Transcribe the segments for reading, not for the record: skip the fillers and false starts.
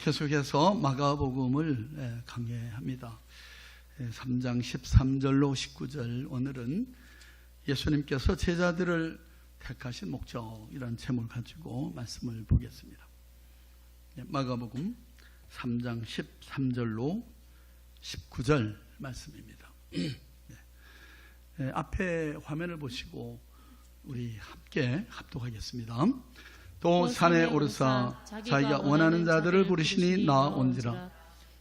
계속해서 마가복음을 강해합니다. 3장 13절로 19절, 오늘은 예수님께서 제자들을 택하신 목적이라는 제목을 가지고 말씀을 보겠습니다. 마가복음 3장 13절로 19절 말씀입니다. 앞에 화면을 보시고 우리 함께 합독하겠습니다. 또 산에 오르사 자기가 원하는 자들을 부르시니 나온지라.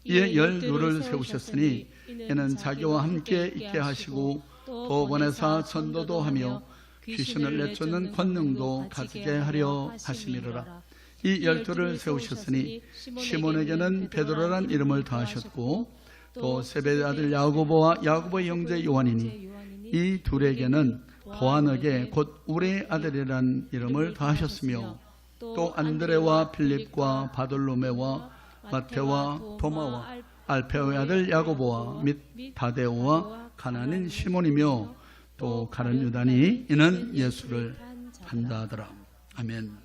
이에 12를 세우셨으니 이는 자기와 함께 있게 하시고 또 보내사 전도도 하며 귀신을 내쫓는 권능도 가지게 하려 하심이로라. 이 12를 세우셨으니 시몬에게는 베드로란 이름을 더하셨고 또 세베대 아들 야고보와 야고보의 형제 요한이니 이 둘에게는 보아너게 곧 우레의 아들이란 이름을 더하셨으며 또 안드레와 필립과 바돌로메와 마테와 도마와 알페오의 아들 야고보와 및 다데오와 가나안인 시몬이며 또 가룟 유다니 이는 예수를 판다하더라. 아멘.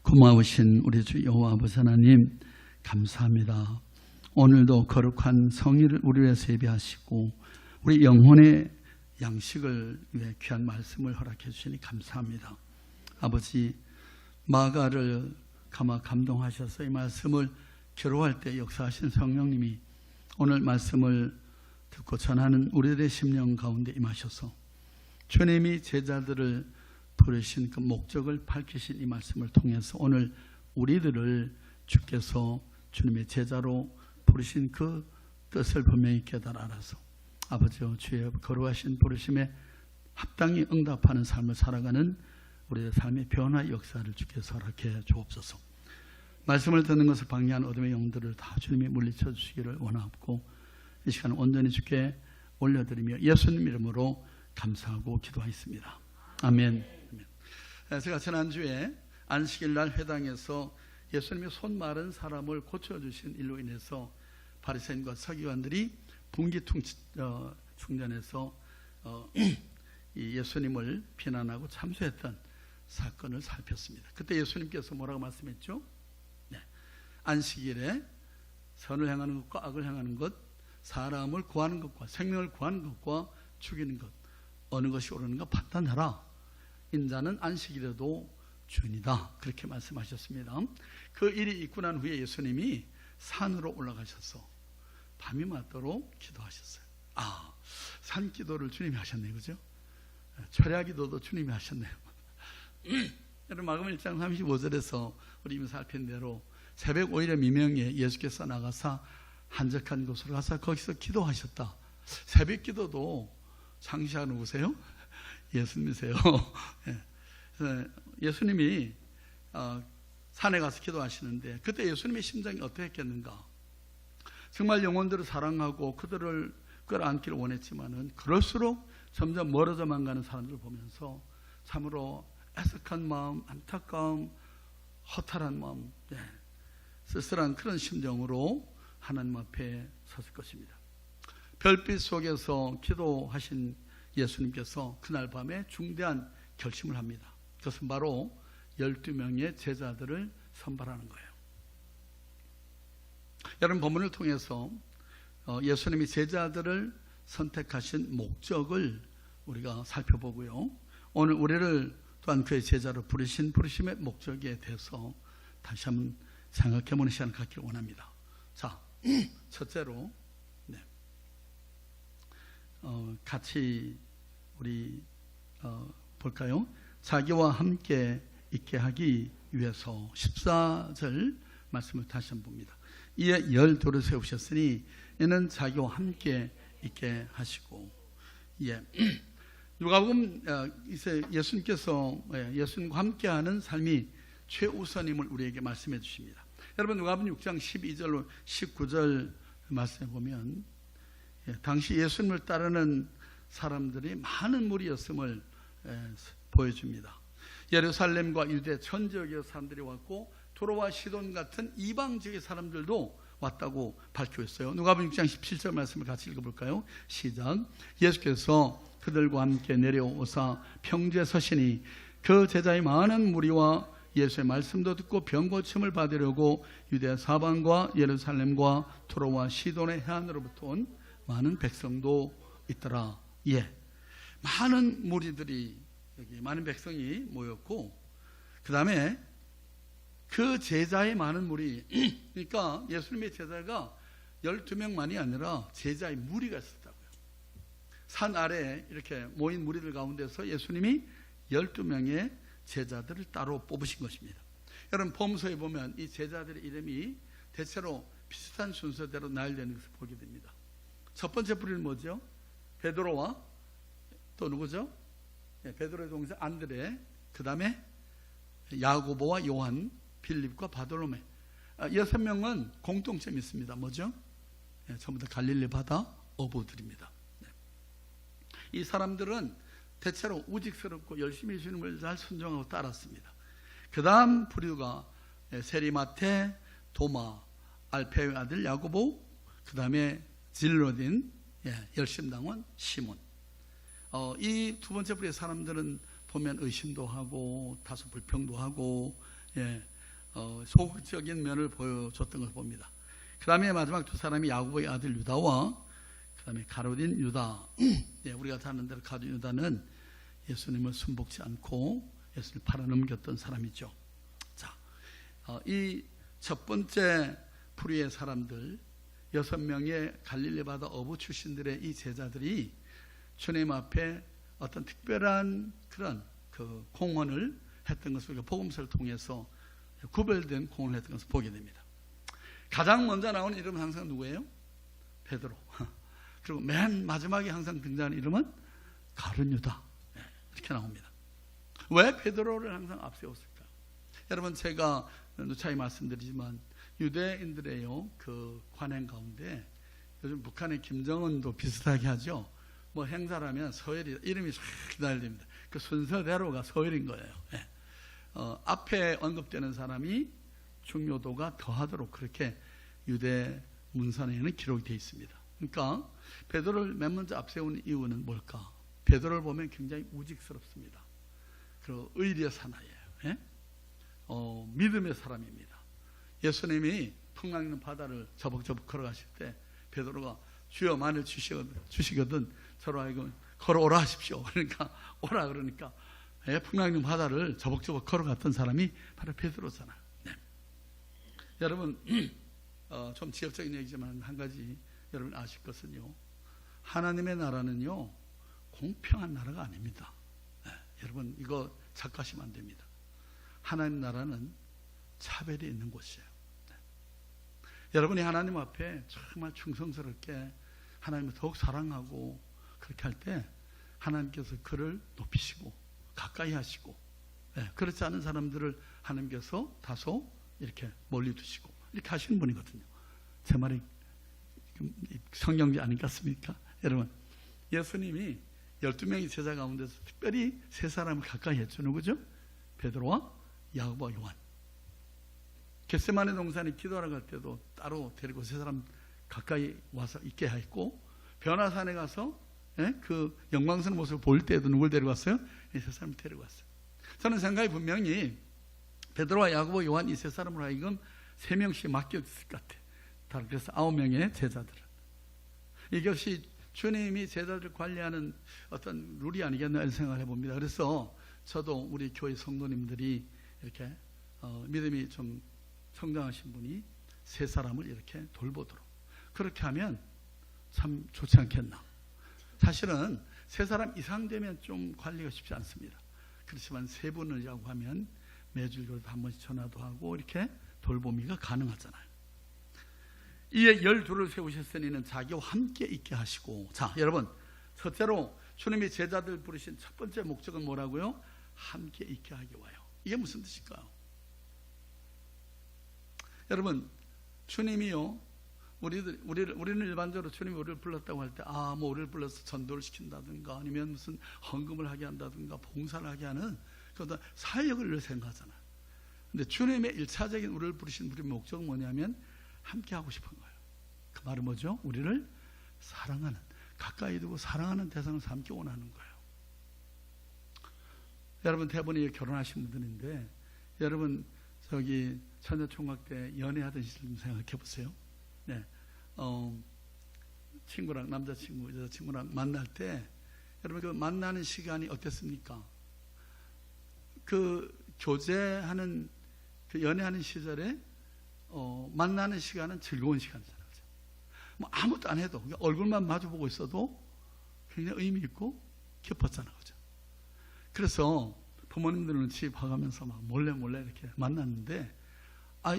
고마우신 우리 주 여호와 아버지 하나님, 감사합니다. 오늘도 거룩한 성일을 우리 위해서 예배하시고 우리 영혼의 양식을 위해 귀한 말씀을 허락해 주시니 감사합니다. 아버지, 마가를 감동하셔서 이 말씀을 기록할 때 역사하신 성령님이 오늘 말씀을 듣고 전하는 우리들의 심령 가운데 임하셔서 주님이 제자들을 부르신 그 목적을 밝히신 이 말씀을 통해서 오늘 우리들을 주께서 주님의 제자로 부르신 그 뜻을 분명히 깨달아 알아서 아버지여 주의 거룩하신 부르심에 합당히 응답하는 삶을 살아가는 우리의 삶의 변화 역사를 주께서 허락해 주옵소서. 말씀을 듣는 것을 방해한 어둠의 영들을 다 주님이 물리쳐 주시기를 원하옵고 이 시간 온전히 주께 올려드리며 예수님 이름으로 감사하고 기도하였습니다. 아멘. 제가 지난주에 안식일 날 회당에서 예수님이 손 마른 사람을 고쳐주신 일로 인해서 바리새인과 서기관들이 분기퉁 충전해서 예수님을 비난하고 참소했던 사건을 살폈습니다. 그때 예수님께서 뭐라고 말씀했죠? 안식일에 선을 행하는 것과 악을 행하는 것, 사람을 구하는 것과 생명을 구하는 것과 죽이는 것, 어느 것이 옳은가 판단하라. 인자는 안식일에도 주인이다. 그렇게 말씀하셨습니다. 그 일이 있고 난 후에 예수님이 산으로 올라가셔서 밤이 맞도록 기도하셨어요. 산 기도를 주님이 하셨네요. 그죠? 철야 기도도 주님이 하셨네요. 여러분, 마가복음 1장 35절에서 우리 이미 살핀 대로 새벽 5일의 미명에 예수께서 나가사 한적한 곳으로 가서 거기서 기도하셨다. 새벽 기도도 창시자 누구세요? 예수님이세요. 예수님이 산에 가서 기도하시는데 그때 예수님의 심정이 어떠했겠는가? 정말 영혼들을 사랑하고 그들을 끌어안기를 원했지만은 그럴수록 점점 멀어져만 가는 사람들을 보면서 참으로 애석한 마음, 안타까움, 허탈한 마음, 쓸쓸한 그런 심정으로 하나님 앞에 섰을 것입니다. 별빛 속에서 기도하신 예수님께서 그날 밤에 중대한 결심을 합니다. 그것은 바로 12명의 제자들을 선발하는 거예요. 여러분, 본문을 통해서 예수님이 제자들을 선택하신 목적을 우리가 살펴보고요. 오늘 우리를 또한 그의 제자로 부르심의 목적에 대해서 다시 한번 생각해보는 시간을 갖기를 원합니다. 자, 첫째로 같이 우리 볼까요? 자기와 함께 있게 하기 위해서 14절 말씀을 다시 한번 봅니다. 이에 12를 세우셨으니 이는 자기와 함께 있게 하시고, 누가복음 예수님께서 예수님과 함께하는 삶이 최우선임을 우리에게 말씀해 주십니다. 여러분, 누가복음 6장 12절로 19절 말씀해 보면 당시 예수님을 따르는 사람들이 많은 무리였음을 보여줍니다. 예루살렘과 유대 전 지역의 사람들이 왔고 도로와 시돈 같은 이방 지역의 사람들도 왔다고 밝히고 있어요. 누가복음 6장 17절 말씀을 같이 읽어볼까요? 시작. 예수께서 그들과 함께 내려오사 평지에 서시니 그 제자의 많은 무리와 예수의 말씀도 듣고 병고침을 받으려고 유대아 사방과 예루살렘과 투로와 시돈의 해안으로부터 온 많은 백성도 있더라. 예, 많은 무리들이 여기 많은 백성이 모였고, 그 다음에 그 제자의 많은 무리, 그러니까 예수님의 제자가 12명만이 아니라 제자의 무리가 있었다고요. 산 아래에 이렇게 모인 무리들 가운데서 예수님이 12명의 제자들을 따로 뽑으신 것입니다. 여러분 범서에 보면 이 제자들의 이름이 대체로 비슷한 순서대로 나열되는 것을 보게 됩니다. 첫 번째 부류는 뭐죠? 베드로와 또 누구죠? 베드로의 동생 안드레, 그 다음에 야고보와 요한, 빌립과 바돌로메. 6명은 공통점이 있습니다. 뭐죠? 전부 다 갈릴리 바다 어부들입니다. 이 사람들은 대체로 우직스럽고 열심히 예수님을 잘 순종하고 따랐습니다. 그 다음 부류가 세리마테, 도마, 알페의 아들 야고보, 그 다음에 질로딘, 열심당원 시몬. 이 두 번째 부류의 사람들은 보면 의심도 하고 다소 불평도 하고 소극적인 면을 보여줬던 것을 봅니다. 그 다음에 마지막 두 사람이 야고보의 아들 유다와 그 다음에 가룟 유다. 우리가 다 아는 대로 가룟 유다는 예수님을 순복지 않고 예수님을 팔아넘겼던 사람이죠. 자, 이 첫 번째 부류의 사람들 6명의 갈릴리 바다 어부 출신들의 이 제자들이 주님 앞에 어떤 특별한 그런 그 공헌을 했던 것을 우리가 복음서를 통해서 구별된 공헌을 했던 것을 보게 됩니다. 가장 먼저 나오는 이름은 항상 누구예요? 베드로. 그리고 맨 마지막에 항상 등장하는 이름은 가룟 유다. 이렇게 나옵니다. 왜 베드로를 항상 앞세웠을까? 여러분 제가 누차히 말씀드리지만 유대인들의요 그 관행 가운데 요즘 북한의 김정은도 비슷하게 하죠. 뭐 행사라면 서열이 이름이 쫙 기다립니다. 그 순서대로가 서열인 거예요. 앞에 언급되는 사람이 중요도가 더하도록 그렇게 유대 문서에는 기록이 되어 있습니다. 그러니까 베드로를 맨 먼저 앞세우는 이유는 뭘까? 베드로를 보면 굉장히 우직스럽습니다. 그리고 의리의 사나이예요. 믿음의 사람입니다. 예수님이 풍랑 있는 바다를 저벅저벅 걸어가실 때 베드로가 주여 만일 주시거든 저로 하여금 걸어오라 하십시오. 그러니까 오라 그러니까 풍랑 있는 바다를 저벅저벅 걸어갔던 사람이 바로 베드로잖아요. 여러분 좀 지역적인 얘기지만 한 가지 여러분 아실 것은요, 하나님의 나라는요 공평한 나라가 아닙니다. 여러분 이거 착각하시면 안 됩니다. 하나님 나라는 차별이 있는 곳이에요. 여러분이 하나님 앞에 정말 충성스럽게 하나님을 더욱 사랑하고 그렇게 할 때 하나님께서 그를 높이시고 가까이 하시고, 그렇지 않은 사람들을 하나님께서 다소 이렇게 멀리 두시고 이렇게 하시는 분이거든요. 제 말이 성경지 아니겠습니까? 여러분 예수님이 12명의 제자 가운데서 특별히 세 사람을 가까이 했죠. 누구죠? 베드로와 야고보와 요한. 겟세마네 동산에 기도하러 갈 때도 따로 데리고 세 사람 가까이 와서 있게 했고, 변화산에 가서 그 영광스러운 모습을 볼 때도 누굴 데려갔어요? 이 세 사람을 데려갔어요. 저는 생각이 분명히 베드로와 야고보, 요한 이 세 사람으로 하여금 3명씩 맡겼을 것 같아요. 그래서 9명의 제자들을. 이것이 주님이 제자들을 관리하는 어떤 룰이 아니겠나 이런 생각을 해봅니다. 그래서 저도 우리 교회 성도님들이 이렇게 믿음이 좀 성장하신 분이 세 사람을 이렇게 돌보도록, 그렇게 하면 참 좋지 않겠나. 사실은 세 사람 이상 되면 좀 관리가 쉽지 않습니다. 그렇지만 세 분이라고 하면 매주 한 번씩 전화도 하고 이렇게 돌보미가 가능하잖아요. 이에 12를 세우셨으니 이는 자기와 함께 있게 하시고. 자, 여러분 첫째로 주님이 제자들 부르신 첫 번째 목적은 뭐라고요? 함께 있게 하기 와요. 이게 무슨 뜻일까요? 여러분 주님이요, 우리는 일반적으로 주님이 우리를 불렀다고 할 때 뭐 우리를 불러서 전도를 시킨다든가 아니면 무슨 헌금을 하게 한다든가 봉사를 하게 하는 그런 사역을 생각하잖아요. 근데 주님의 1차적인 우리를 부르신 우리 목적은 뭐냐면 함께 하고 싶은 거예요. 그 말은 뭐죠? 우리를 사랑하는, 가까이 두고 사랑하는 대상을 함께 원하는 거예요. 여러분 대부분이 결혼하신 분들인데 여러분 저기 처녀총각 때 연애하던 시절 좀 생각해 보세요. 네, 친구랑 남자친구, 여자친구랑 만날 때 여러분 그 만나는 시간이 어땠습니까? 그 교제하는 그 연애하는 시절에 만나는 시간은 즐거운 시간이잖아요. 뭐 아무것도 안 해도 얼굴만 마주보고 있어도 굉장히 의미 있고 기뻤잖아요. 그죠? 그래서 부모님들은 집 봐가면서 막 몰래 이렇게 만났는데,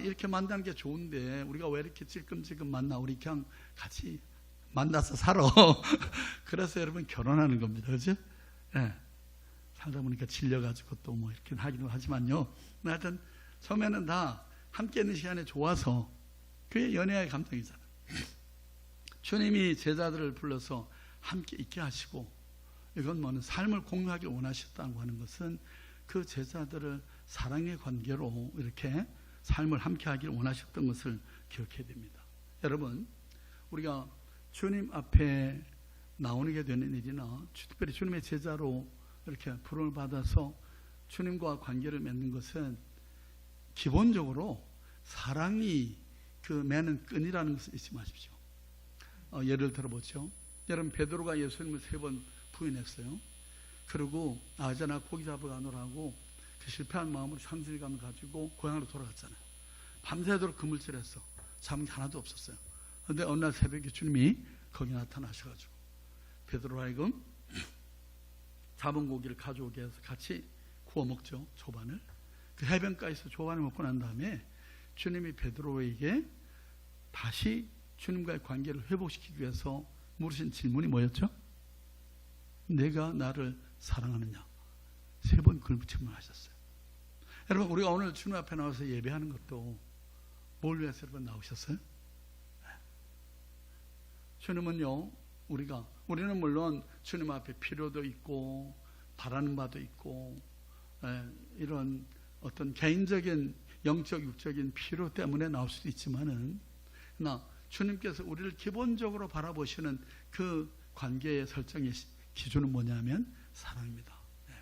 이렇게 만나는 게 좋은데 우리가 왜 이렇게 찔끔찔끔 만나? 우리 그냥 같이 만나서 살아. 그래서 여러분 결혼하는 겁니다. 그죠? 네. 살다 보니까 질려가지고 또 뭐 이렇게 하기도 하지만요. 하여튼 처음에는 다 함께 있는 시간에 좋아서 그게 연애의 감정이잖아요. 주님이 제자들을 불러서 함께 있게 하시고, 이건 뭐는 삶을 공유하기 원하셨다고 하는 것은 그 제자들을 사랑의 관계로 이렇게 삶을 함께 하기를 원하셨던 것을 기억해야 됩니다. 여러분, 우리가 주님 앞에 나오게 되는 일이나 특별히 주님의 제자로 이렇게 부름을 받아서 주님과 관계를 맺는 것은 기본적으로 사랑이 그 매는 끈이라는 것을 잊지 마십시오. 예를 들어보죠. 여러분, 베드로가 예수님을 3번 부인했어요. 그리고 이제 나 고기 잡으러 가노라고 그 실패한 마음으로 상실감을 가지고 고향으로 돌아갔잖아요. 밤새도록 그물질했어. 잡은 게 하나도 없었어요. 그런데 어느 날 새벽에 주님이 거기 나타나셔가지고 베드로와 하여금 잡은 고기를 가져오게 해서 같이 구워 먹죠. 조반을. 그 해변가에서 조반을 먹고 난 다음에 주님이 베드로에게 다시 주님과의 관계를 회복시키기 위해서 물으신 질문이 뭐였죠? 내가 나를 사랑하느냐? 3번 그 질문하셨어요. 여러분, 우리가 오늘 주님 앞에 나와서 예배하는 것도 뭘 위해서 여러분 나오셨어요? 주님은요, 우리는 물론 주님 앞에 필요도 있고 바라는 바도 있고 이런 어떤 개인적인 영적 육적인 필요 때문에 나올 수도 있지만은, 그러나 주님께서 우리를 기본적으로 바라보시는 그 관계의 설정의 기준은 뭐냐면 사랑입니다. 네.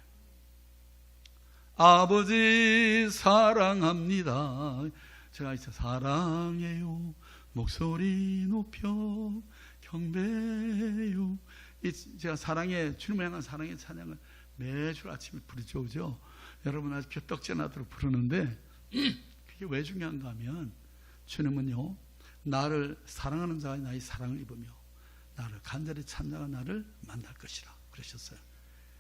아버지 사랑합니다. 제가 이제 사랑해요. 목소리 높여 경배요. 제가 주님을 향한 사랑의 찬양을 매주 아침에 부르죠. 그죠? 여러분 아주 떡져나도록 부르는데 그게 왜 중요한가 하면 주님은요, 나를 사랑하는 자가 나의 사랑을 입으며 나를 간절히 찾는 자가 나를 만날 것이라 그러셨어요.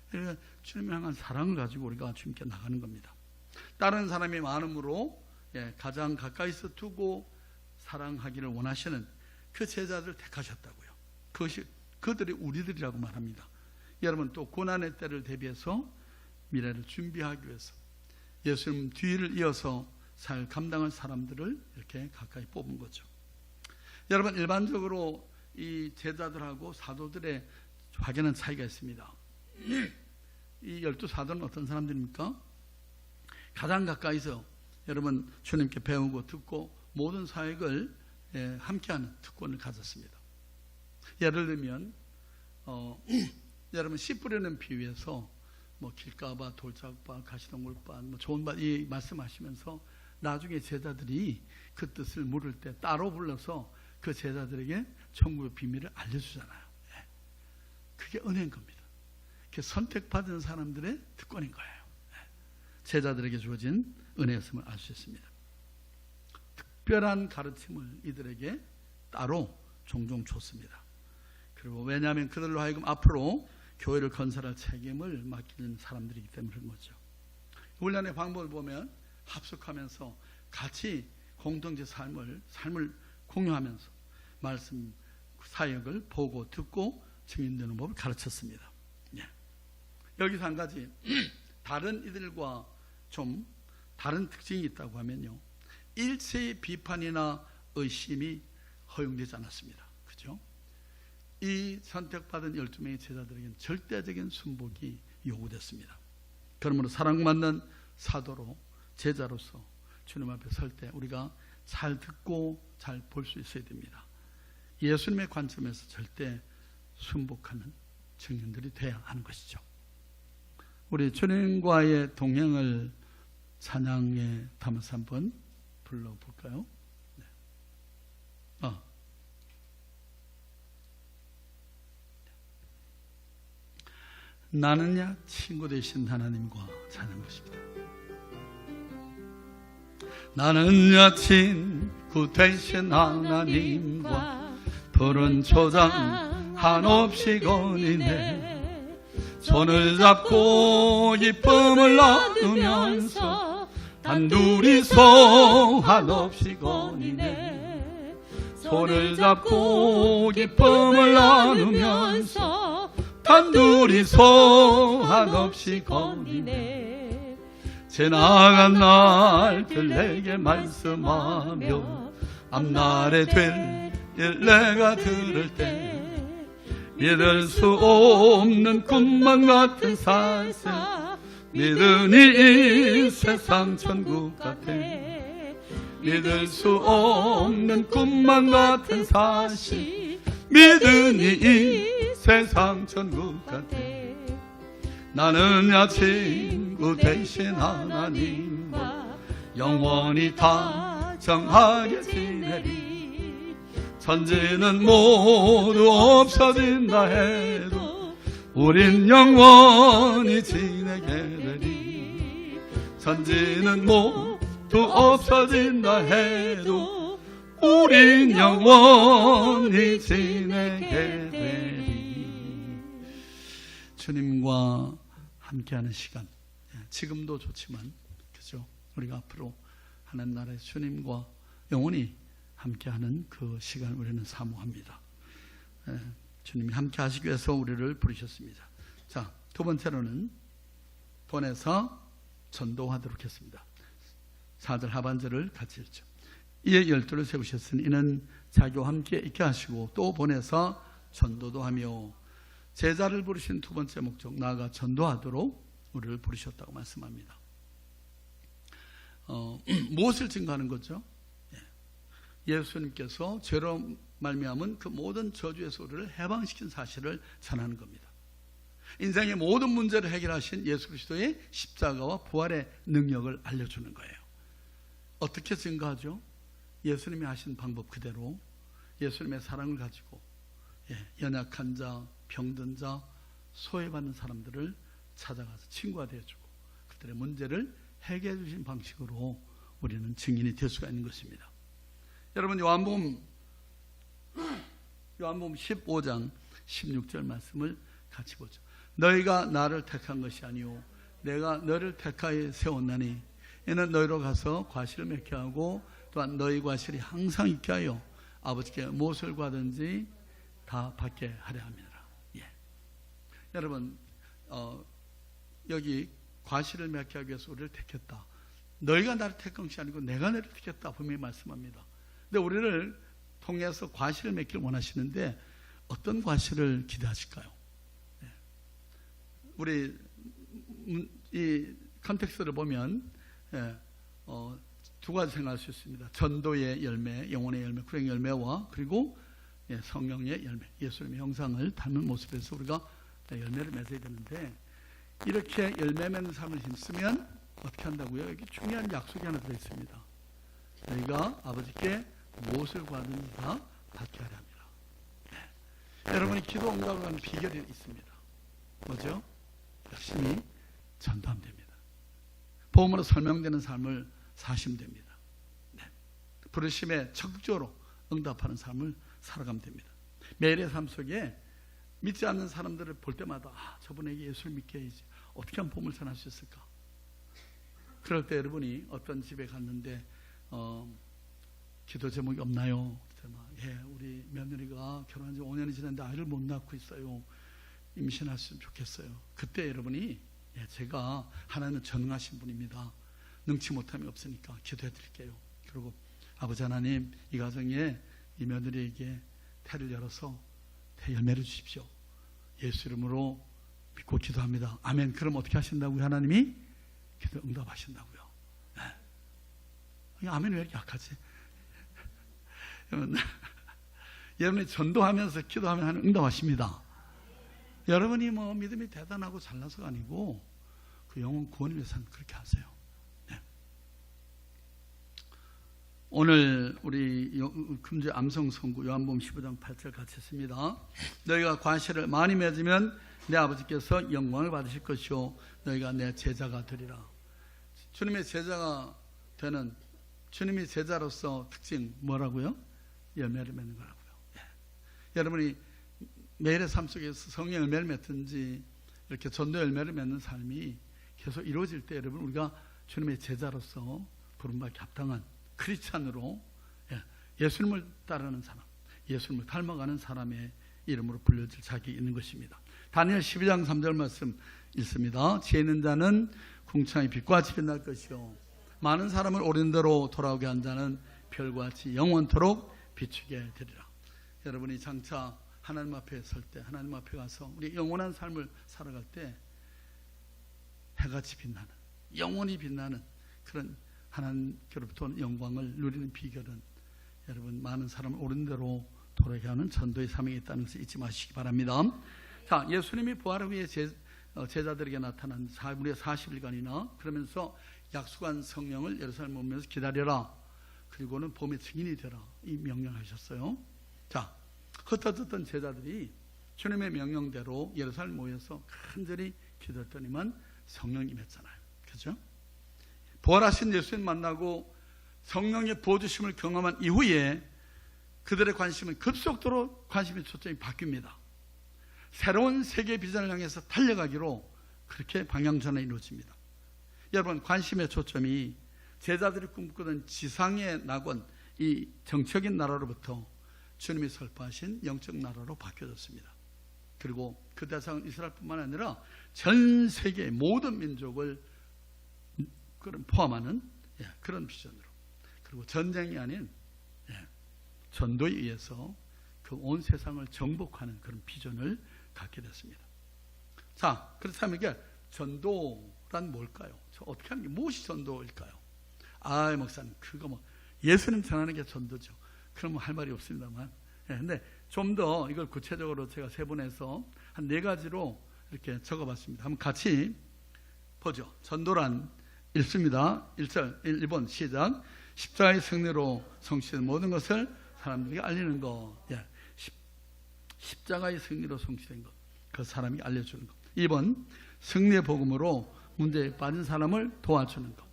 그러니까 주님을 향한 사랑을 가지고 우리가 주님께 나가는 겁니다. 다른 사람이 많음으로 가장 가까이서 두고 사랑하기를 원하시는 그 제자들을 택하셨다고요. 그것이 그들이 우리들이라고 말합니다. 여러분, 또 고난의 때를 대비해서 미래를 준비하기 위해서 예수님 뒤를 이어서 잘 감당할 사람들을 이렇게 가까이 뽑은 거죠. 여러분, 일반적으로 이 제자들하고 사도들의 확연한 차이가 있습니다. 이 12사도는 어떤 사람들입니까? 가장 가까이서 여러분 주님께 배우고 듣고 모든 사역을 함께하는 특권을 가졌습니다. 예를 들면 여러분 씨 뿌리는 비유에서 뭐 길가봐, 돌짝봐, 가시덤굴밭, 뭐 좋은 밭 이 말씀하시면서 나중에 제자들이 그 뜻을 물을 때 따로 불러서 그 제자들에게 천국의 비밀을 알려주잖아요. 그게 은혜인 겁니다. 그게 선택받은 사람들의 특권인 거예요. 제자들에게 주어진 은혜였음을 알 수 있습니다. 특별한 가르침을 이들에게 따로 종종 줬습니다. 그리고 왜냐하면 그들로 하여금 앞으로 교회를 건설할 책임을 맡기는 사람들이기 때문에 그런 거죠. 훈련의 방법을 보면 합숙하면서 같이 공동체 삶을 공유하면서 말씀 사역을 보고 듣고 증인되는 법을 가르쳤습니다. 여기서 한 가지 다른 이들과 좀 다른 특징이 있다고 하면요, 일체의 비판이나 의심이 허용되지 않았습니다. 그죠? 이 선택받은 12명의 제자들에게는 절대적인 순복이 요구됐습니다. 그러므로 사랑받는 사도로 제자로서 주님 앞에 설 때 우리가 잘 듣고 잘 볼 수 있어야 됩니다. 예수님의 관점에서 절대 순복하는 증인들이 돼야 하는 것이죠. 우리 주님과의 동행을 찬양에 담아서 한번 불러볼까요? 네. 나는야 친구 되신 하나님과 찬양 것입니다. 나는야 친구 되신 하나님과 푸른 초장 한없이 거니네. 손을 잡고 기쁨을 나누면서 단둘이서 한없이 거니네. 손을 잡고 기쁨을 나누면서 단둘이서 한없이 거니네. 지나간 날들 내게 말씀하며 앞날에 될 일 내가 들을 때 믿을 수 없는 꿈만 같은 사실 믿으니 이 세상 천국 같아. 믿을 수 없는 꿈만 같은 사실 믿으니 이 세상 천국 같아. 나는야 친구 되신 하나님과 영원히 다정하게 지내리. 천지는 모두 없어진다 해도 우린 영원히 지내게 되리. 천지는 모두 없어진다 해도 우린 영원히 지내게 되리. 주님과 함께하는 시간, 지금도 좋지만 그죠? 우리가 앞으로 하나님 나라의 주님과 영원히 함께하는 그 시간 우리는 사모합니다. 주님이 함께하시기 위해서 우리를 부르셨습니다. 자, 두 번째로는 보내서 전도하도록 했습니다. 4절 하반절을 같이 읽죠. 이에 12를 세우셨으니 이는 자기와 함께 있게 하시고 또 보내서 전도도 하며. 제자를 부르신 두 번째 목적, 나아가 전도하도록 우리를 부르셨다고 말씀합니다. 무엇을 증거하는 거죠? 예수님께서 죄로 말미암은 그 모든 저주에서 우리를 해방시킨 사실을 전하는 겁니다. 인생의 모든 문제를 해결하신 예수 그리스도의 십자가와 부활의 능력을 알려주는 거예요. 어떻게 증거하죠? 예수님이 하신 방법 그대로 예수님의 사랑을 가지고 연약한 자, 병든 자, 소외받는 사람들을 찾아가서 친구가 되어주고 그들의 문제를 해결해 주신 방식으로 우리는 증인이 될 수가 있는 것입니다. 여러분, 요한복음 15장 16절 말씀을 같이 보죠. 너희가 나를 택한 것이 아니오 내가 너를 택하여 세웠나니 이는 너희로 가서 과실을 맺게 하고 또한 너희 과실이 항상 있게 하여 아버지께 무엇을 구하든지 다 받게 하려 함이라. 여러분, 여기 과실을 맺게 하기 위해서 우리를 택했다. 너희가 나를 택한 것이 아니고 내가 너를 택했다 분명히 말씀합니다. 근데 우리를 통해서 과실을 맺기를 원하시는데 어떤 과실을 기대하실까요? 우리 이 컨텍스트를 보면 두 가지 생각할 수 있습니다. 전도의 열매, 영혼의 열매, 구원의 열매와 그리고 성령의 열매, 예수님의 형상을 닮은 모습에서 우리가 열매를 맺어야 되는데 이렇게 열매 맺는 삶을 힘쓰면 어떻게 한다고요? 여기 중요한 약속이 하나 들어있습니다. 너희가 아버지께 무엇을 구하든지 다 받게 하려 합니다. 여러분이 기도 응답을 하는 비결이 있습니다. 뭐죠? 열심히 전도하면 됩니다. 복음으로 설명되는 삶을 사시면 됩니다. 부르심에 적극적으로 응답하는 삶을 살아가면 됩니다. 매일의 삶 속에 믿지 않는 사람들을 볼 때마다 저분에게 예수를 믿게 해야지. 어떻게 하면 복음을 전할 수 있을까? 그럴 때 여러분이 어떤 집에 갔는데 기도 제목이 없나요? 우리 며느리가 결혼한 지 5년이 지났는데 아이를 못 낳고 있어요. 임신하시면 좋겠어요. 그때 여러분이 제가 하나님은 전능하신 분입니다. 능치 못함이 없으니까 기도해 드릴게요. 그리고 아버지 하나님, 이 가정에 이 며느리에게 태를 열어서 태 열매를 주십시오. 예수 이름으로 믿고 기도합니다. 아멘. 그럼 어떻게 하신다고요? 하나님이 기도 응답하신다고요. 아멘 왜 이렇게 약하지? 여러분이 전도하면서 기도하면 하나님 응답하십니다. 여러분이 믿음이 대단하고 잘나서가 아니고 그 영혼 구원을 위해서는 그렇게 하세요. 오늘 우리 금주 암송 선구 요한복음 15장 8절 같이 했습니다. 너희가 과실을 많이 맺으면 내 아버지께서 영광을 받으실 것이요 너희가 내 제자가 되리라. 주님의 제자가 되는, 주님의 제자로서 특징 뭐라고요? 열매를 맺는 거라고요. 예. 여러분이 매일의 삶 속에서 성령 열매를 맺든지 이렇게 전도 열매를 맺는 삶이 계속 이루어질 때 여러분 우리가 주님의 제자로서 부름받기 합당한 크리스찬으로 예수님을 따르는 사람, 예수님을 닮아가는 사람의 이름으로 불려질 자격이 있는 것입니다. 다니엘 12장 3절 말씀 읽습니다. 지혜 있는 자는 궁창의 빛과 같이 빛날 것이요 많은 사람을 옳은 대로 돌아오게 한 자는 별과 같이 영원토록 비추게 되리라. 여러분이 장차 하나님 앞에 설 때, 하나님 앞에 가서 우리 영원한 삶을 살아갈 때 해같이 빛나는, 영원히 빛나는 그런 하나님께로부터 영광을 누리는 비결은 여러분 많은 사람을 옳은 대로 돌아오게 하는 전도의 사명이 있다는 것을 잊지 마시기 바랍니다. 자, 예수님이 부활 후에 제자들에게 나타난 무려 40일간이나 그러면서 약속한 성령을 예루살렘 오면서 기다려라. 그리고는 봄의 증인이 되라. 이 명령하셨어요. 자, 흩어졌던 제자들이 주님의 명령대로 예루살렘 모여서 간절히 기도했더니만 성령이 임했잖아요. 그죠? 부활하신 예수님 만나고 성령의 부어주심을 경험한 이후에 그들의 관심은 급속도로 관심의 초점이 바뀝니다. 새로운 세계 비전을 향해서 달려가기로 그렇게 방향전환이 이루어집니다. 여러분, 관심의 초점이 제자들이 꿈꾸던 지상의 낙원, 이 정적인 나라로부터 주님이 설파하신 영적 나라로 바뀌어졌습니다. 그리고 그 대상은 이스라엘뿐만 아니라 전 세계의 모든 민족을 포함하는 그런 비전으로, 그리고 전쟁이 아닌 전도에 의해서 그 온 세상을 정복하는 그런 비전을 갖게 됐습니다. 자, 그렇다면 이게 전도란 뭘까요? 어떻게 하는 게 무엇이 전도일까요? 아, 목사님, 그거 뭐 예수님 전하는 게 전도죠. 그러면 할 말이 없습니다만. 근데 좀 더 이걸 구체적으로 제가 세분해서 한 4가지로 이렇게 적어봤습니다. 한번 같이 보죠. 전도란 읽습니다. 1절, 1번 시작. 십자가의 승리로 성취된 모든 것을 사람들에게 알리는 것. 십자가의 승리로 성취된 것. 그 사람이 알려주는 것. 2번, 승리의 복음으로 문제에 빠진 사람을 도와주는 것.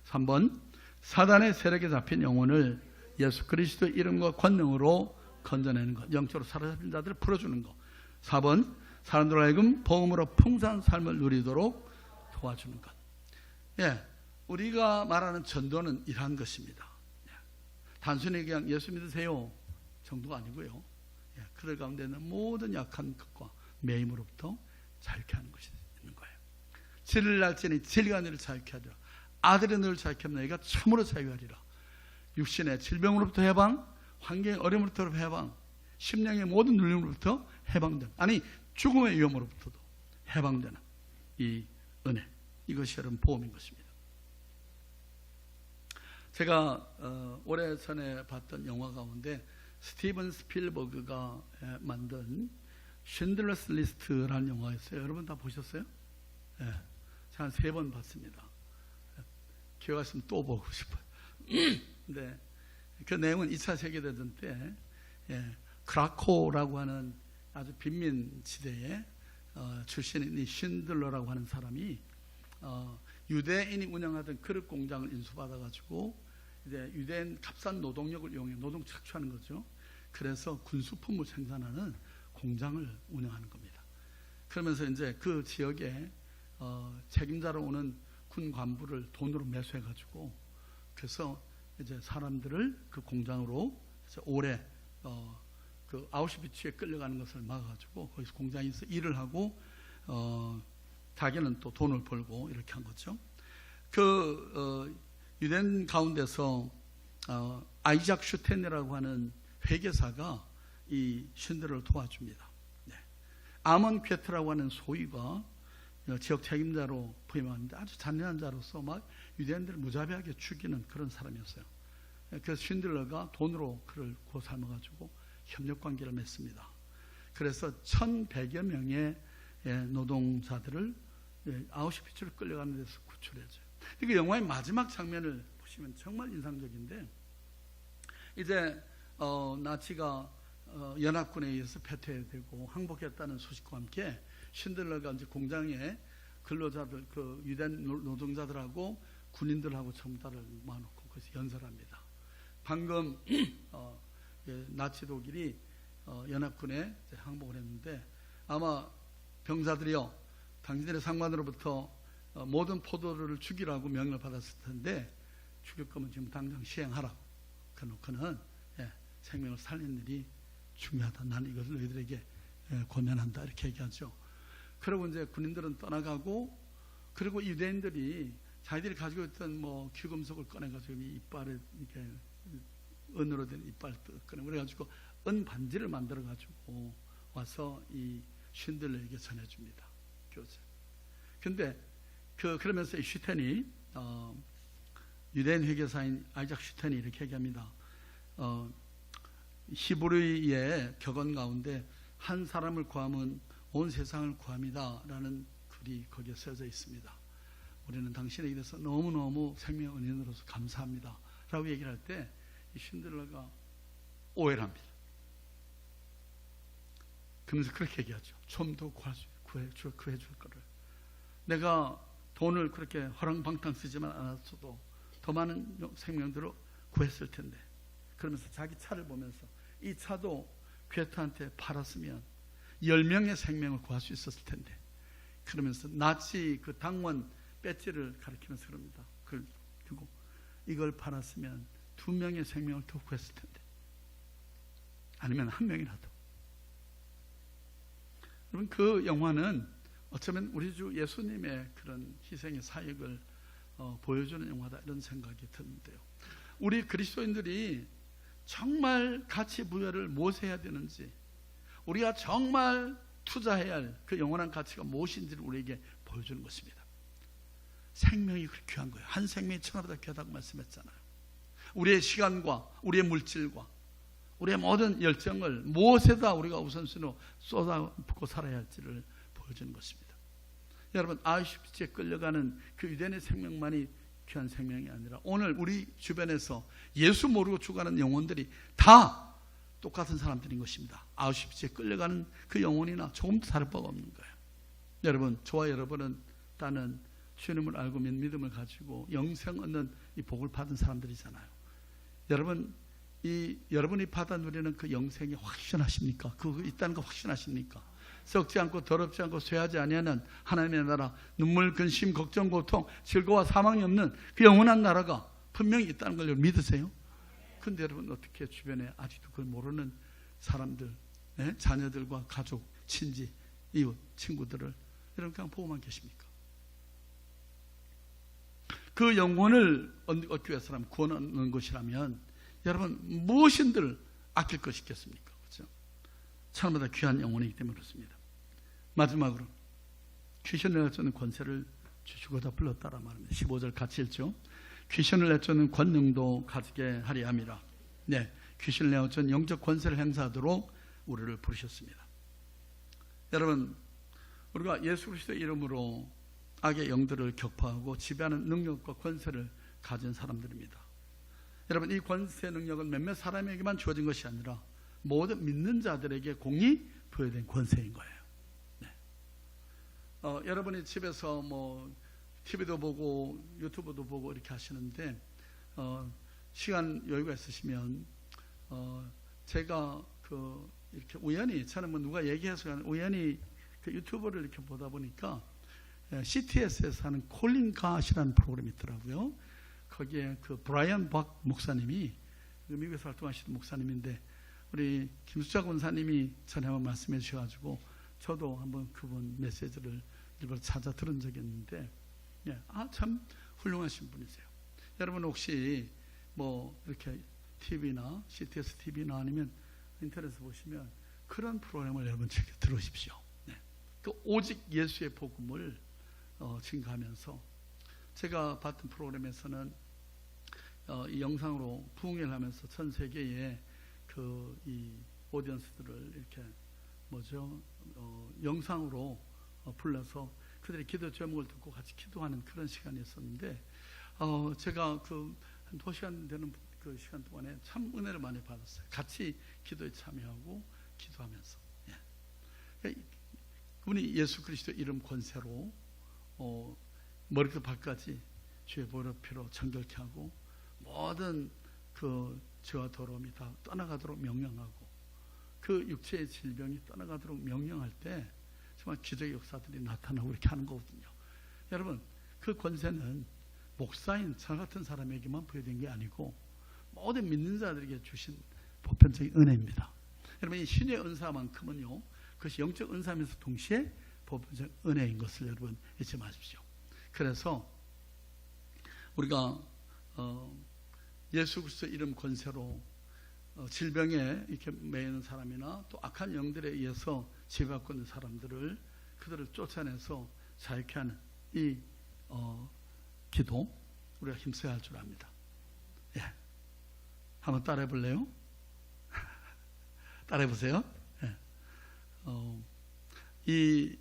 3번, 사단의 세력에 잡힌 영혼을 예수 그리스도의 이름과 권능으로 건져내는 것. 영적으로 사로잡힌 자들을 풀어주는 것. 4번, 사람들 하여금 복음으로 풍성한 삶을 누리도록 도와주는 것. 우리가 말하는 전도는 이러한 것입니다. 단순히 그냥 예수 믿으세요 정도가 아니고요. 그들 가운데 있는 모든 약한 것과 매임으로부터 자유케 하는 것이 있는 거예요. 진리를 날지니 진리가 너를 자유케 하리라. 아들이 너를 자유케 하면 너희가 참으로 자유하리라. 육신의 질병으로부터 해방, 환경의 어려움으로부터 해방, 심령의 모든 눌림으로부터 해방되는, 아니 죽음의 위험으로부터도 해방되는 이 은혜, 이것이 여러분 보험인 것입니다. 제가 오래전에 봤던 영화 가운데 스티븐 스필버그가 만든 쉰들러스 리스트라는 영화가 있어요. 여러분 다 보셨어요? 제가 한 3번 봤습니다. 기회가 있으면 또 보고 싶어요. 근데 그 내용은 2차 세계대전 때 크라코라고 하는 아주 빈민지대에 출신인 이 쉰들러라고 하는 사람이 유대인이 운영하던 그릇 공장을 인수받아가지고 이제 유대인 값싼 노동력을 이용해 노동 착취하는 거죠. 그래서 군수품을 생산하는 공장을 운영하는 겁니다. 그러면서 이제 그 지역에 책임자로 오는 군 간부를 돈으로 매수해가지고 그래서 이제 사람들을 그 공장으로 오래 그 아우슈비츠에 끌려가는 것을 막아가지고 거기서 공장에서 일을 하고 자기는 또 돈을 벌고 이렇게 한 거죠. 그 유대인 가운데서 아이작 슈텐이라고 하는 회계사가 이 쉰들러를 도와줍니다. 아먼 퀘트라고 하는 소위가 지역 책임자로 부임하는데 아주 잔인한 자로서 막 유대인들을 무자비하게 죽이는 그런 사람이었어요. 그래서 쉰들러가 돈으로 그를 고삼아가지고 협력관계를 맺습니다. 그래서 1,100여 명의 노동자들을 아우슈비츠로 끌려가는 데서 구출해줘요. 이거 영화의 마지막 장면을 보시면 정말 인상적인데 이제 나치가 연합군에 의해서 패퇴되고 항복했다는 소식과 함께 신들러가 이제 공장에 근로자들, 그 유대인 노동자들하고 군인들하고 전부 모아놓고 거기서 연설합니다. 방금 나치 독일이 연합군에 항복을 했는데, 아마 병사들이요, 당신들의 상관으로부터 모든 포도를 죽이라고 명령을 받았을 텐데, 죽일 거면 지금 당장 시행하라고 그놓고는 생명을 살리는 일이 중요하다. 나는 이것을 너희들에게 권면한다. 이렇게 얘기하죠. 그리고 이제 군인들은 떠나가고, 그리고 유대인들이 자기들이 가지고 있던 뭐 귀금속을 꺼내가지고 이빨에 이렇게 은으로 된 이빨을 꺼내 그래가지고 은 반지를 만들어가지고 와서 이 신들에게 전해줍니다. 교제. 근데 그러면서 이 슈텐이 유대인 회계사인 아이작 슈텐이 이렇게 얘기합니다. 히브리의 격언 가운데 한 사람을 구하면 온 세상을 구합니다 라는 글이 거기에 써져 있습니다. 우리는 당신에게 대해서 너무너무 생명 은인으로서 감사합니다 라고 얘기를 할 때 이 신들러가 오해를 합니다. 그러면서 그렇게 얘기하죠. 좀 더 구해줄 거를. 내가 돈을 그렇게 허랑방탕 쓰지만 않았어도 더 많은 생명들을 구했을 텐데. 그러면서 자기 차를 보면서 이 차도 괴테한테 팔았으면 10명의 생명을 구할 수 있었을 텐데. 그러면서 나치 그 당원 배지를 가리키면서 그럽니다. 그리고 이걸 팔았으면 2명의 생명을 더 구했을 텐데. 아니면 1명이라도. 여러분, 그 영화는 어쩌면 우리 주 예수님의 그런 희생의 사역을 보여주는 영화다, 이런 생각이 드는데요. 우리 그리스도인들이 정말 가치 부여를 무엇 해야 되는지, 우리가 정말 투자해야 할 그 영원한 가치가 무엇인지를 우리에게 보여주는 것입니다. 생명이 그렇게 귀한 거예요. 한 생명이 천하보다 귀하다고 말씀했잖아요. 우리의 시간과 우리의 물질과 우리의 모든 열정을 무엇에다 우리가 우선순위로 쏟아붓고 살아야 할지를 보여주는 것입니다. 여러분, 아우슈비츠에 끌려가는 그 유대인의 생명만이 귀한 생명이 아니라 오늘 우리 주변에서 예수 모르고 죽어가는 영혼들이 다 똑같은 사람들인 것입니다. 아우슈비츠에 끌려가는 그 영혼이나 조금도 다를 바가 없는 거예요. 여러분, 저와 여러분은 따는 주님을 알고 믿음을 가지고 영생 얻는 이 복을 받은 사람들이잖아요. 여러분이 받아 누리는 그 영생이 확신하십니까? 그거 있다는 거 확신하십니까? 썩지 않고 더럽지 않고 쇠하지 아니하는 하나님의 나라, 눈물, 근심, 걱정, 고통, 즐거워 사망이 없는 그 영원한 나라가 분명히 있다는 걸 믿으세요? 근데 여러분, 어떻게 주변에 아직도 그걸 모르는 사람들, 자녀들과 가족, 친지, 이웃, 친구들을 여러분 그냥 보고만 계십니까? 그 영혼을 얻기 위해서라면, 구원 얻는 것이라면 여러분 무엇인들 아낄 것이 있겠습니까? 그렇죠? 천하보다 귀한 영혼이기 때문에 그렇습니다. 마지막으로 귀신을 내쫓는 권세를 주시고자 불렀다라 말합니다. 15절 같이 읽죠. 귀신을 내쫓는 권능도 가지게 하리 함이라. 네, 귀신을 내쫓는 영적 권세를 행사하도록 우리를 부르셨습니다. 여러분, 우리가 예수 그리스도의 이름으로 악의 영들을 격파하고 지배하는 능력과 권세를 가진 사람들입니다. 여러분, 이 권세 능력은 몇몇 사람에게만 주어진 것이 아니라 모든 믿는 자들에게 공히 부여된 권세인 거예요. 네. 여러분이 집에서 뭐 TV도 보고 유튜브도 보고 이렇게 하시는데 시간 여유가 있으시면 제가 이렇게 우연히, 저는 뭐 누가 얘기해서 우연히 그 유튜브를 이렇게 보다 보니까 CTS에서 하는 콜린 갓이라는 프로그램이 있더라고요. 거기에 그 브라이언 박 목사님이, 미국에서 활동하시는 목사님인데, 우리 김수자 권사님이 전에 한번 말씀해 주셔가지고 저도 한번 그분 메시지를 일부러 찾아 들은 적이 있는데, 참 훌륭하신 분이세요. 여러분 혹시 뭐 이렇게 TV나 CTS TV나 아니면 인터넷에 보시면 그런 프로그램을 여러분 즐겨 들으십시오. 네. 그 오직 예수의 복음을 증가하면서, 제가 봤던 프로그램에서는 이 영상으로 부흥회를 하면서 전 세계의 이 오디언스들을 이렇게 영상으로 불러서 그들의 기도 제목을 듣고 같이 기도하는 그런 시간이 있었는데, 제가 한 2시간 되는 그 시간 동안에 참 은혜를 많이 받았어요. 같이 기도에 참여하고 기도하면서. 그분이 예수 그리스도 이름 권세로 머리부터 발까지 주의 보혈피로 정결케 하고 모든 그 죄와 더러움이 다 떠나가도록 명령하고 그 육체의 질병이 떠나가도록 명령할 때 정말 기적의 역사들이 나타나고 이렇게 하는 거거든요. 여러분, 그 권세는 목사인 저 같은 사람에게만 부여된 게 아니고 모든 믿는 자들에게 주신 보편적인 은혜입니다. 여러분, 이 신의 은사만큼은요, 그것이 영적 은사면서 동시에 보편적 은혜인 것을 여러분 잊지 마십시오. 그래서 우리가 예수 그리스도 이름 권세로 질병에 이렇게 매이는 사람이나 또 악한 영들에 의해서 지배받고 있는 사람들을 그들을 쫓아내서 자유케 하는 이 기도 우리가 힘써야 할 줄 압니다. 예, 한번 따라해 볼래요? 따라해 보세요. 예. 이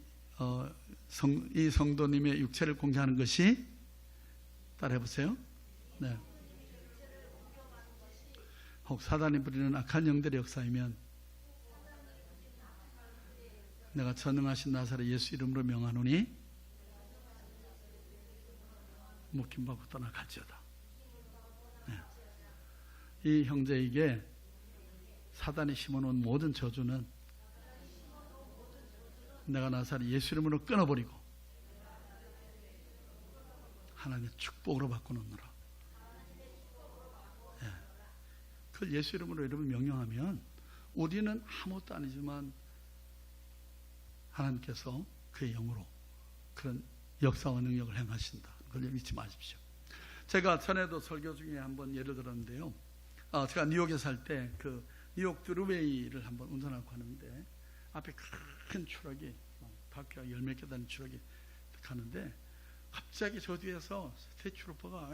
성도님의 육체를 공개하는 것이 따라해 보세요. 네. 혹 사단이 부리는 악한 영들의 역사이면 내가 전능하신 나사렛 예수 이름으로 명하노니 묶임받고 떠나갈지어다. 네. 이 형제에게 사단이 심어놓은 모든 저주는 내가 나사렛 예수 이름으로 끊어버리고 하나님의 축복으로 바꿔놓느라. 네. 그걸 예수 이름으로 여러분 명령하면 우리는 아무것도 아니지만 하나님께서 그의 영으로 그런 역사와 능력을 행하신다. 그걸 잊지 마십시오. 제가 전에도 설교 중에 한번 예를 들었는데요. 제가 뉴욕에 살 때 그 뉴욕 드루웨이를 한번 운전하고 가는데 앞에 큰 추락이 바퀴가 10몇 개 다는 추락이 가는데 갑자기 저 뒤에서 스테이트루퍼가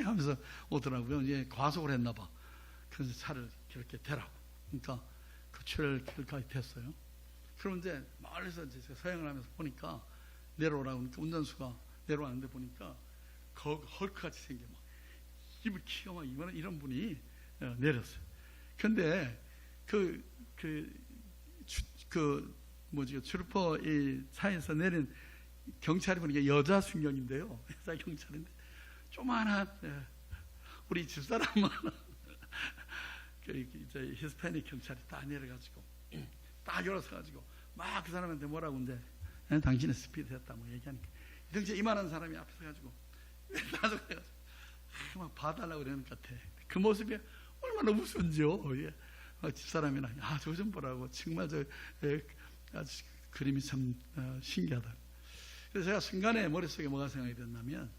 하면서 오더라고요. 이제 과속을 했나 봐. 그래서 차를 이렇게 대라고. 그러니까 그 출혈까지 됐어요. 그럼 이제 멀리서 이제 서행을 하면서 보니까 내려오라고 하니까 운전수가 내려왔는데 보니까 헐크같이 생겨 막 입을 키가 막 이런 분이 내렸어요. 근데 트루퍼 이 차에서 내린 경찰이 보니까 여자 순경인데요. 여자 경찰인데 조만한 우리 집사람만 이제 히스패닉 경찰이 다 내려가지고 딱 열어서가지고 막 그 사람한테 뭐라고 이제 당신의 스피드 했다 뭐 얘기하니까 이등째 이만한 사람이 앞에서 가지고 나서가지고 막 봐달라고 그러는 것 같아. 그 모습이 얼마나 우스운지요. 집사람이나 저 좀 보라고 정말 아주 그림이 참 신기하다. 그래서 제가 순간에 머릿속에 뭐가 생각이 됐냐면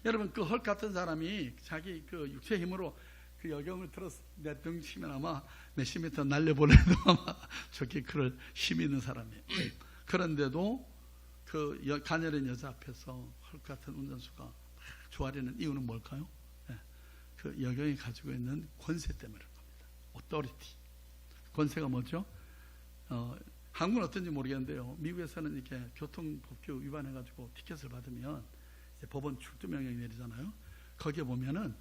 여러분 그 헐 같은 사람이 자기 그 육체 힘으로 그 여경을 들어서 내 등 치면 아마 몇십 미터 날려보내도 아마 저렇게 그럴 힘이 있는 사람이에요. 그런데도 그 가녀린 여자 앞에서 헐 같은 운전수가 조아리는 이유는 뭘까요? 그 여경이 가지고 있는 권세 때문에 그런 겁니다. authority. 권세가 뭐죠? 한국은 어떤지 모르겠는데요. 미국에서는 이렇게 교통법규 위반해가지고 티켓을 받으면 이제 법원 출두 명령이 내리잖아요. 거기에 보면은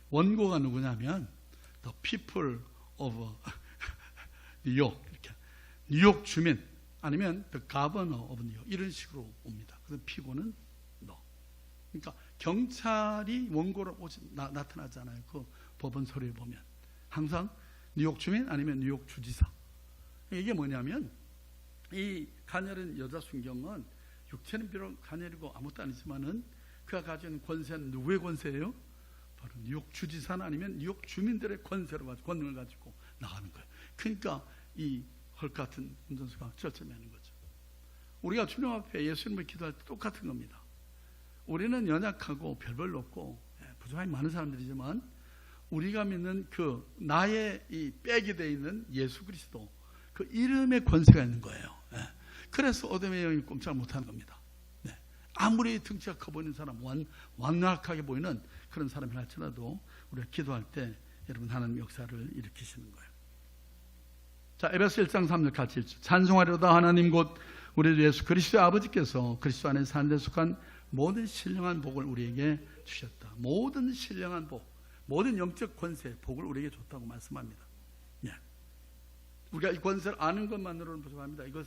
원고가 누구냐면 the people of 뉴욕 이렇게 뉴욕 주민 아니면 the governor of 뉴욕 이런 식으로 옵니다. 그래서 피고는 너. 그러니까 경찰이 원고로 나타나잖아요. 그 법원 서류에 보면 항상 뉴욕 주민 아니면 뉴욕 주지사. 이게 뭐냐면 이 가녀린 여자 순경은 육체는 비록 가녀리고 아무것도 아니지만은 그가 가지고 있는 권세는 누구의 권세예요? 바로 뉴욕 주지사나 아니면 뉴욕 주민들의 권세로 가지고 권능을 가지고 나가는 거예요. 그러니까 이 헐 같은 운전수가 절제하는 거죠. 우리가 주님 앞에 예수님을 기도할 때 똑같은 겁니다. 우리는 연약하고 별볼로 없고 부족함이 많은 사람들이지만 우리가 믿는 그 나의 이 백이 되어 있는 예수 그리스도 그 이름의 권세가 있는 거예요. 그래서 어둠의 영이 꼼짝 못하는 겁니다. 아무리 등치가 커 보이는 사람, 완악하게 보이는 그런 사람이 할지라도 우리가 기도할 때 여러분 하나님 역사를 일으키시는 거예요. 자, 에베소 1장 3절 같이 읽죠. 찬송하려다 하나님 곧 우리 주 예수 그리스도의 아버지께서 그리스도 안에 사는 데 속한 모든 신령한 복을 우리에게 주셨다. 모든 신령한 복, 모든 영적 권세, 복을 우리에게 줬다고 말씀합니다. 예. 우리가 이 권세를 아는 것만으로는 부족합니다. 이것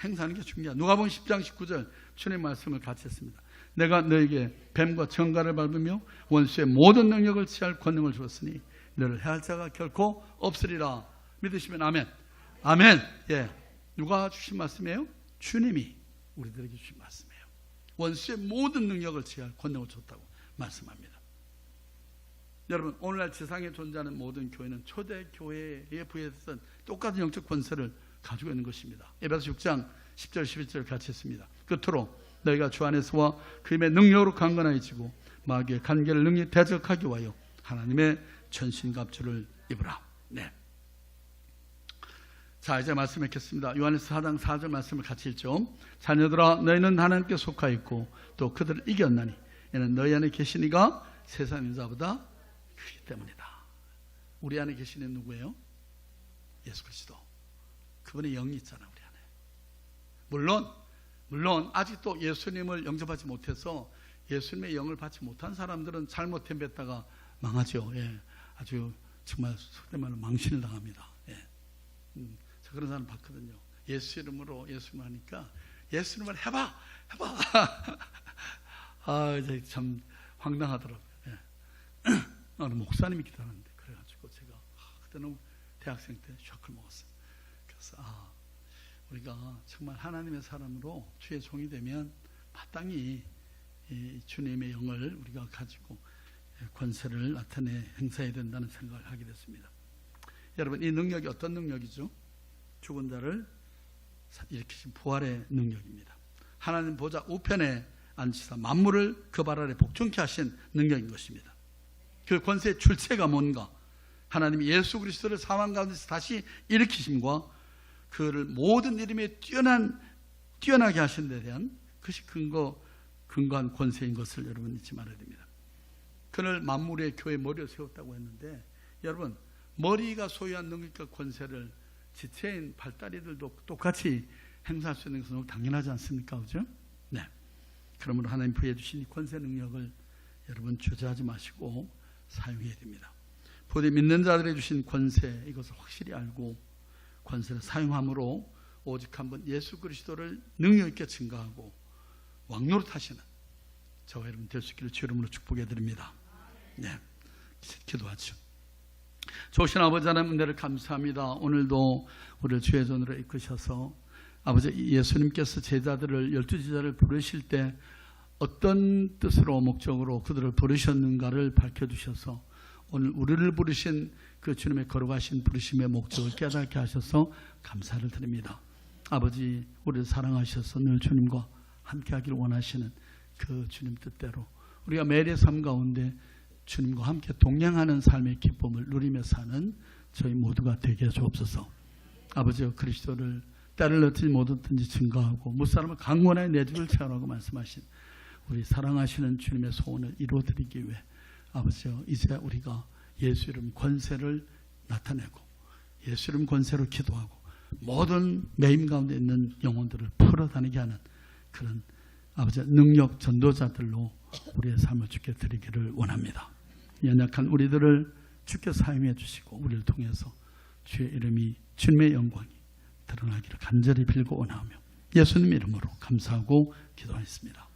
행사하는 게 중요합니다. 누가복음 10장 19절 주님의 말씀을 같이 했습니다. 내가 너에게 뱀과 정갈을 밟으며 원수의 모든 능력을 취할 권능을 주었으니 너를 해할 자가 결코 없으리라. 믿으시면 아멘. 아멘. 예. 누가 주신 말씀이에요? 주님이 우리들에게 주신 말씀이에요. 원수의 모든 능력을 취할 권능을 줬다고 말씀합니다. 여러분, 오늘날 지상에 존재하는 모든 교회는 초대 교회에 부여했던 똑같은 영적 권세를 가지고 있는 것입니다. 에베소 6장 10절 11절 같이 했습니다. 끝으로 너희가 주 안에서와 그 힘의 능력으로 강건해지고 마귀의 간계를 능히 대적하기 위하여 하나님의 전신갑주를 입으라. 네. 자, 이제 말씀 읽겠습니다. 요한에서 4장 4절 말씀을 같이 읽죠. 자녀들아, 너희는 하나님께 속하 있고 또 그들을 이겼나니 이는 너희 안에 계신 이가 세상 인자보다 크기 때문이다. 우리 안에 계신 이는 누구예요? 예수 그리스도. 그분의 영이 있잖아, 우리 안에. 물론 아직도 예수님을 영접하지 못해서 예수님의 영을 받지 못한 사람들은 잘못 덤볐다가 망하죠. 예. 아주 정말 속된 말로 망신을 당합니다. 예. 저 그런 사람 봤거든요. 예수 이름으로 예수님 하니까 예수 이름을 해봐. 아, 참 황당하더라고요. 예. 어느 목사님이 기도하는데 그래가지고 제가 그때는 대학생 때 쇼크를 먹었어요. 그래서 우리가 정말 하나님의 사람으로 주의 종이 되면 마땅히 이 주님의 영을 우리가 가지고 권세를 나타내 행사해야 된다는 생각을 하게 됐습니다. 여러분, 이 능력이 어떤 능력이죠? 죽은 자를 일으키신 부활의 능력입니다. 하나님 보좌 우편에 앉히사 만물을 그 발 아래 복종케 하신 능력인 것입니다. 그 권세의 출처가 뭔가? 하나님이 예수 그리스도를 사망 가운데서 다시 일으키심과 그를 모든 이름에 뛰어나게 하신 데 대한 그것이 근거한 권세인 것을 여러분 잊지 말아야 됩니다. 그를 만물의 교회 머리를 세웠다고 했는데, 여러분, 머리가 소유한 능력과 권세를 지체인 발다리들도 똑같이 행사할 수 있는 것은 당연하지 않습니까? 그죠? 네. 그러므로 하나님 부여해 주신 권세 능력을 여러분 주저하지 마시고 사용해야 됩니다. 부디 믿는 자들에게 주신 권세, 이것을 확실히 알고 권세를 사용함으로 오직 한 번 예수 그리스도를 능력 있게 증거하고 왕노릇하시는 저와 여러분 될 수 있기를 주 이름으로 축복해 드립니다. 네, 기도하죠. 좋으신 아버지 하나님 은혜를 감사합니다. 오늘도 우리를 주의 손으로 이끄셔서 아버지 예수님께서 제자들을 12제자를 부르실 때 어떤 뜻으로 목적으로 그들을 부르셨는가를 밝혀주셔서 오늘 우리를 부르신 그 주님의 거룩하신 부르심의 목적을 깨닫게 하셔서 감사를 드립니다. 아버지, 우리를 사랑하셔서 늘 주님과 함께하기를 원하시는 그 주님 뜻대로 우리가 매일의 삶 가운데 주님과 함께 동행하는 삶의 기쁨을 누리며 사는 저희 모두가 되게 해 주옵소서. 아버지여, 그리스도를 때를 넣든지 못 얻든지 증거하고 무사람을 강권하여 내 집을 채우라고 말씀하신 우리 사랑하시는 주님의 소원을 이루어드리기 위해 아버지여, 이제 우리가 예수 이름 권세를 나타내고 예수 이름 권세로 기도하고 모든 매임 가운데 있는 영혼들을 풀어다니게 하는 그런 아버지 능력 전도자들로 우리의 삶을 주께 드리기를 원합니다. 연약한 우리들을 주께 사용해 주시고 우리를 통해서 주의 이름이 주님의 영광이 드러나기를 간절히 빌고 원하며 예수님 이름으로 감사하고 기도하겠습니다.